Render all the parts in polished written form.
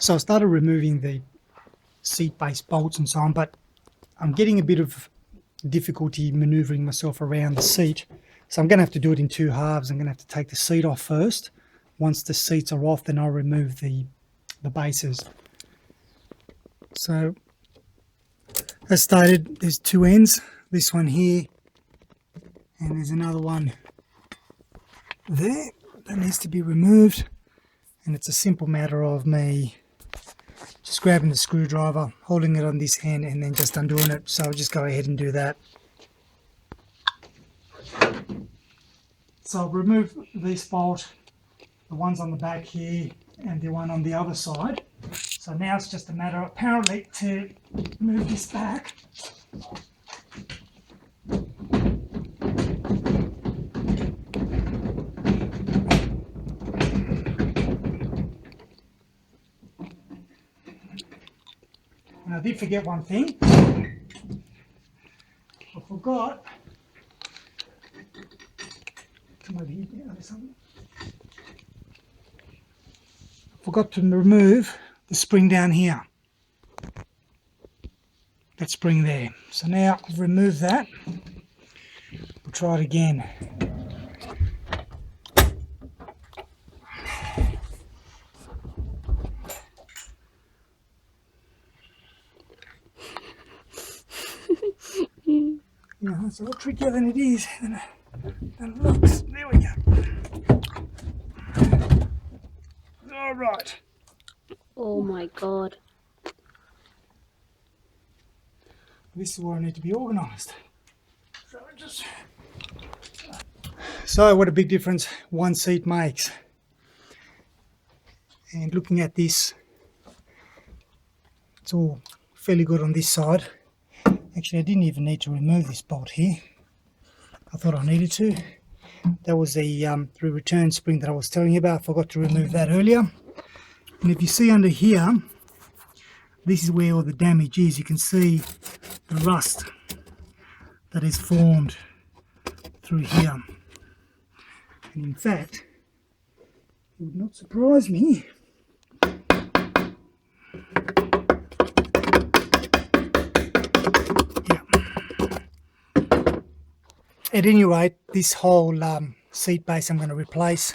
So I started removing the seat base bolts and so on, but I'm getting a bit of difficulty maneuvering myself around the seat. So I'm going to have to do it in two halves. I'm going to have to take the seat off first. Once the seats are off, then I'll remove the bases. So as stated, there's two ends, this one here, and there's another one there that needs to be removed. And it's a simple matter of me just grabbing the screwdriver, holding it on this end, and then just undoing it. So I'll just go ahead and do that. So I'll remove this bolt, the ones on the back here, and the one on the other side. So now it's just a matter, apparently, to move this back. And I did forget one thing. I forgot. Come over here, there's something. I forgot to remove the spring down here. That spring there. So now I've removed that. We'll try it again. Yeah, it's a lot trickier than it is, than it looks. There we go. All right. Oh my God. This is where I need to be organised. So what a big difference one seat makes. And looking at this, it's all fairly good on this side. Actually, I didn't even need to remove this bolt here. I thought I needed to. That was the return spring that I was telling you about. I forgot to remove that earlier. And if you see under here, this is where all the damage is. You can see the rust that is formed through here. And in fact, it would not surprise me at any rate, this whole seat base I'm going to replace.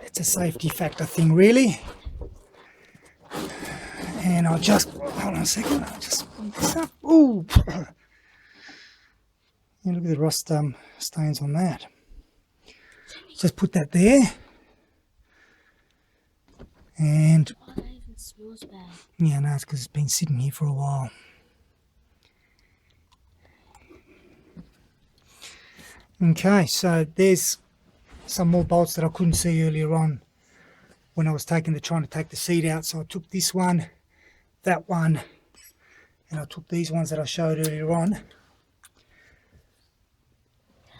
It's a safety factor thing, really. And I'll just, hold on a second, I'll just put this up. Ooh! Yeah, look at the rust stains on that. Just put that there. And, Oh, that even smells bad. yeah, no, it's because it's been sitting here for a while. Okay, so there's some more bolts that I couldn't see earlier on when I was trying to take the seat out. So I took this one, that one, and I took these ones that I showed earlier on,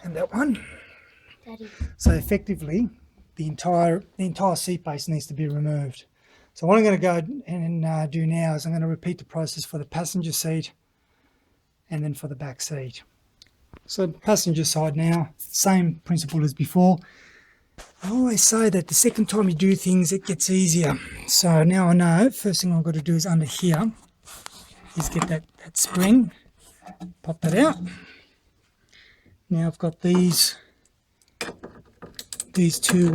and that one. Daddy. So effectively, the entire seat base needs to be removed. So what I'm going to go and do now is I'm going to repeat the process for the passenger seat and then for the back seat. So passenger side now, same principle as before. I always say that the second time you do things, it gets easier. So now I know, first thing I've got to do is under here, is get that spring, pop that out. Now I've got these two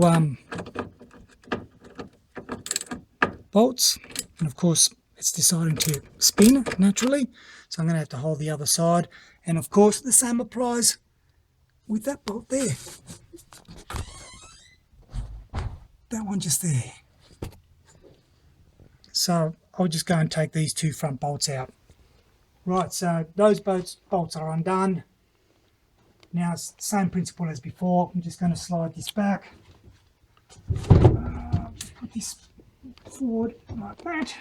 bolts, and of course it's deciding to spin naturally, so I'm going to have to hold the other side. And of course the same applies with that bolt there, that one just there. So I'll just go and take these two front bolts out. Right, so those bolts are undone. Now it's the same principle as before. I'm just going to slide this back, just put this forward like that.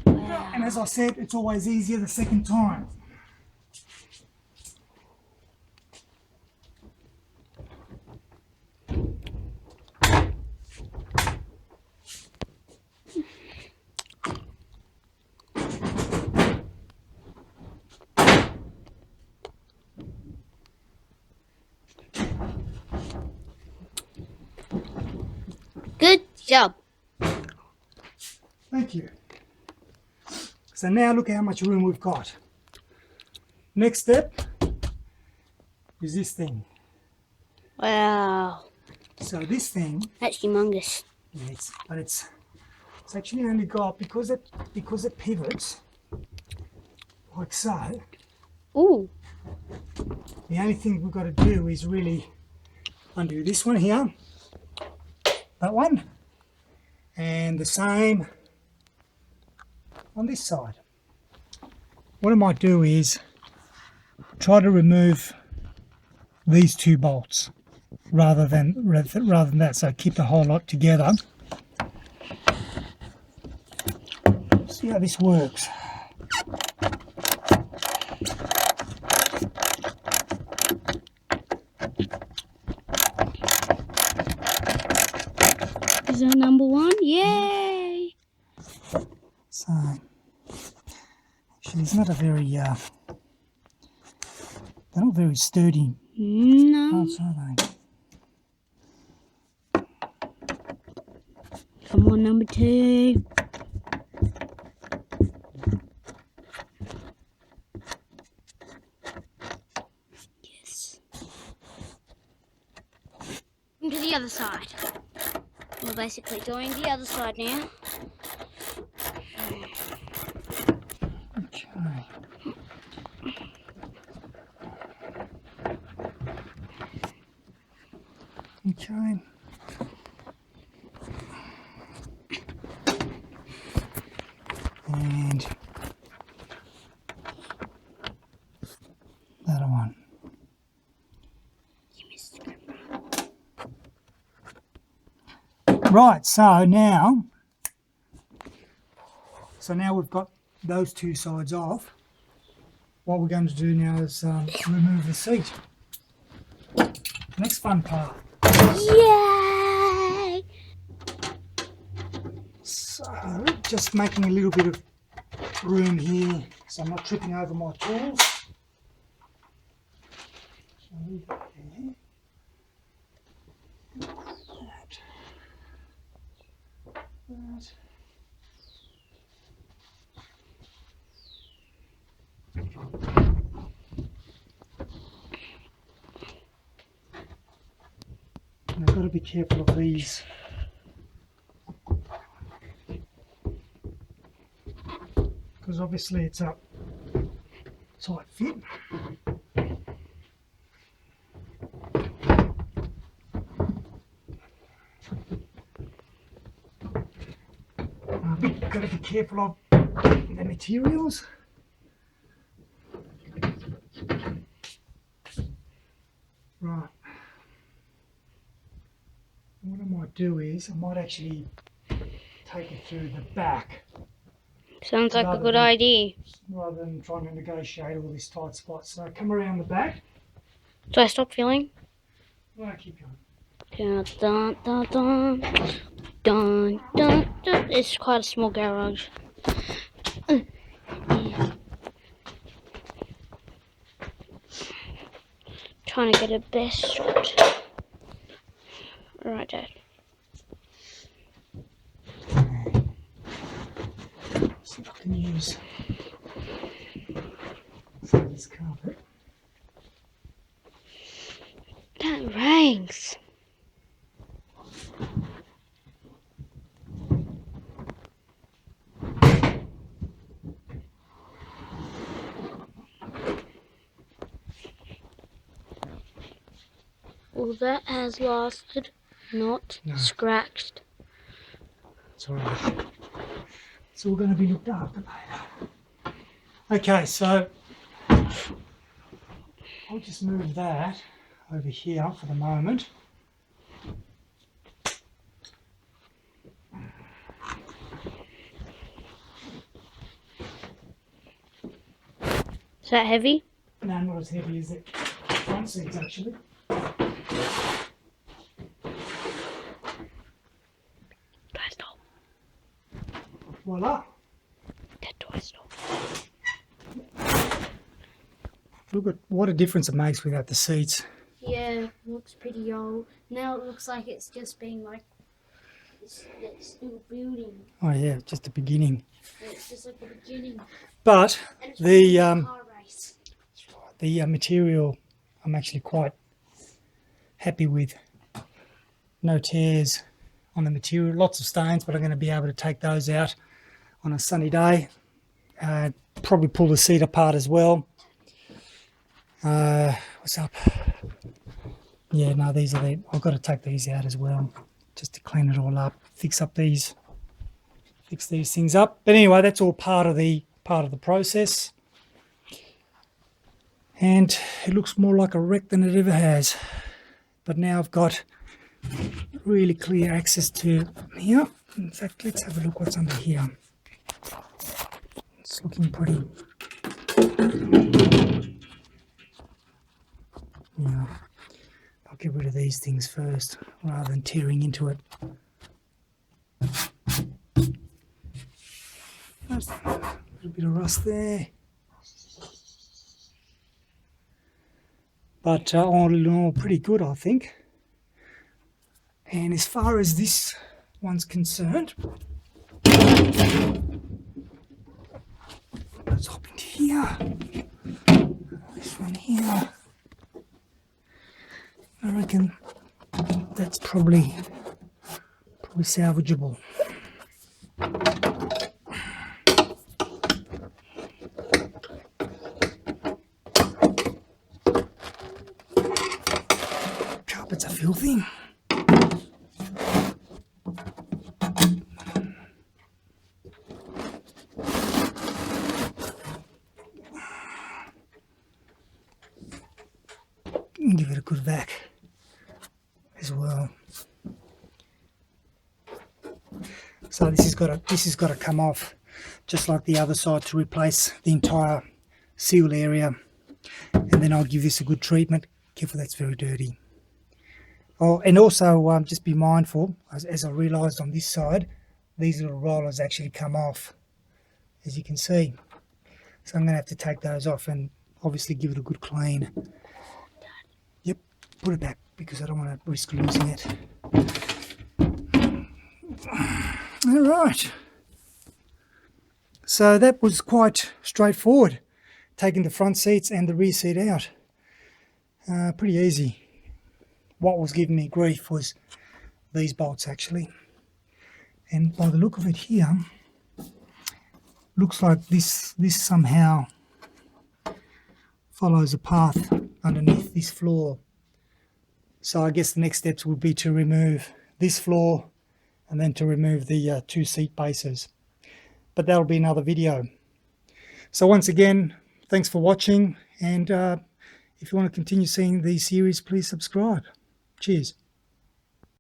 Wow. And as I said, it's always easier the second time. job. Thank you. So now look how much room we've got. Next step is this thing. Wow. So this thing, That's humongous. yeah, it's actually only got, because it pivots like so. Ooh. The only thing we've got to do is really undo this one here, that one, and the same on this side. What I might do is try to remove these two bolts rather than that, so keep the whole lot together. See how this works. Is that number one? Yay! So actually it's not a very they're not very sturdy No. bolts, are they? Come on, number two. Yes. Into the other side. We're basically doing the other side now. Okay. Okay. And that one. You missed it. Right, so now we've got those two sides off. What we're going to do now is remove the seat. Next fun part. Yay! So just making a little bit of room here so I'm not tripping over my tools. So leave it there. That. And I've got to be careful of these. Because obviously it's a tight fit. I've got to be careful of the materials. Right. What I might do is I might actually take it through the back Sounds like a rather good than- idea. rather than trying to negotiate all these tight spots. So come around the back. Do I stop filling? Well, keep going. Dun, dun, dun, dun. Dun, dun, dun. It's quite a small garage. Trying to get a best shot. Right, Dad. See if I can use some of this carpet. That rains. Well, that has lasted, not No. scratched. It's alright. It's all going to be looked after later. Okay, so I'll just move that over here for the moment. Is that heavy? No, not as heavy as the front seats actually. Do I stop? Voila! Dad, do I stop? Look at what a difference it makes without the seats. Yeah, looks pretty old. Now it looks like it's just being like That's still building. Oh yeah, just the beginning. It's just like the beginning. But And it's the a car race. material I'm actually quite happy with. No tears on the material, lots of stains, but I'm going to be able to take those out on a sunny day. Probably pull the seat apart as well. What's up? Yeah, no, these are I've got to take these out as well, just to clean it all up, fix these things up. But anyway, that's all part of the process. And it looks more like a wreck than it ever has. But now I've got really clear access to here. In fact, let's have a look what's under here. It's looking pretty. Yeah, I'll get rid of these things first rather than tearing into it. There's a little bit of rust there. But all in all, pretty good, I think. And as far as this one's concerned, let's hop into here. This one here. I reckon that's probably salvageable. Carpets are filthy. Give it a good vac as well. So this has got to come off, just like the other side, to replace the entire seal area, and then I'll give this a good treatment. Careful, that's very dirty. Oh, and also just be mindful, as I realised on this side, these little rollers actually come off, as you can see. So I'm going to have to take those off and obviously give it a good clean. Yep, put it back because I don't want to risk losing it. All right. So that was quite straightforward, taking the front seats and the rear seat out. Pretty easy. What was giving me grief was these bolts actually. And by the look of it here, looks like this somehow follows a path underneath this floor. So I guess the next steps would be to remove this floor and then to remove the two seat bases. But that'll be another video. So once again, thanks for watching, and if you want to continue seeing these series, please subscribe. Cheers.